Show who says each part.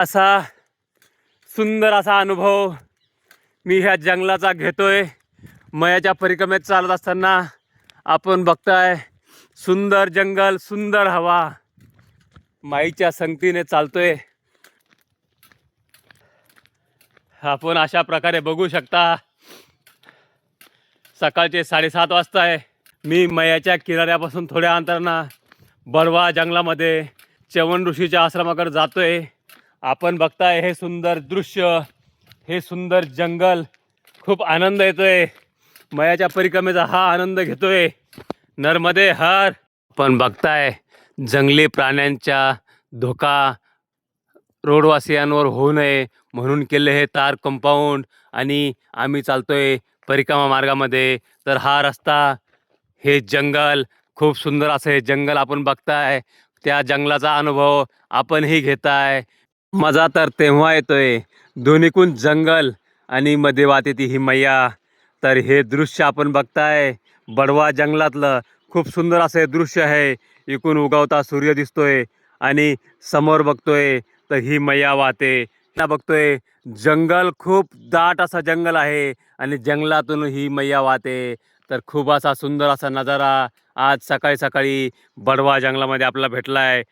Speaker 1: असा सुंदर असा अनुभव मी ह्या जंगलाचा घेतोय। मयाच्या परिक्रमेत चालत असताना आपण बघताय सुंदर जंगल, सुंदर हवा, माईच्या संगतीने चालतोय। आपण अशा प्रकारे बघू शकता सकाळचे 7:30 वाजता आहे। मी मयाच्या किनाऱ्यापासून थोड्या अंतरानं बडवा जंगलामध्ये च्यवन ऋषीच्या आश्रमाकडे जातोय। आपण बघताय हे सुंदर दृश्य, हे सुंदर जंगल, खूप आनंद येतोय। मयाच्या परिक्रमेचा हा आनंद घेतोय। नर्मदे हर। आपण बघताय जंगली प्राण्यांचा धोका रोडवासियांवर होऊ नये म्हणून केले हे तार कंपाऊंड, आणि आम्ही चालतोय परिक्रमा मार्गामध्ये। तर हा रस्ता, हे जंगल, खूप सुंदर असं हे जंगल आपण बघताय। त्या जंगलाचा अनुभव आपणही घेताय। मजा तर तेव्हा येतोय दोन्हीकून जंगल आणि मध्ये वाहते ती ही मैया। तर हे दृश्य आपण बघताय बडवा जंगलातलं खूप सुंदर असं हे दृश्य आहे। इकडून उगवता सूर्य दिसतोय आणि समोर बघतोय तर ही मैया वाहते। बघतोय जंगल, खूप दाट असा जंगल आहे आणि जंगलातून ही मैया वाहते। तर खूप असा सुंदर असा नजारा आज सकाळी सकाळी बडवा जंगलामध्ये आपल्याला भेटलाय।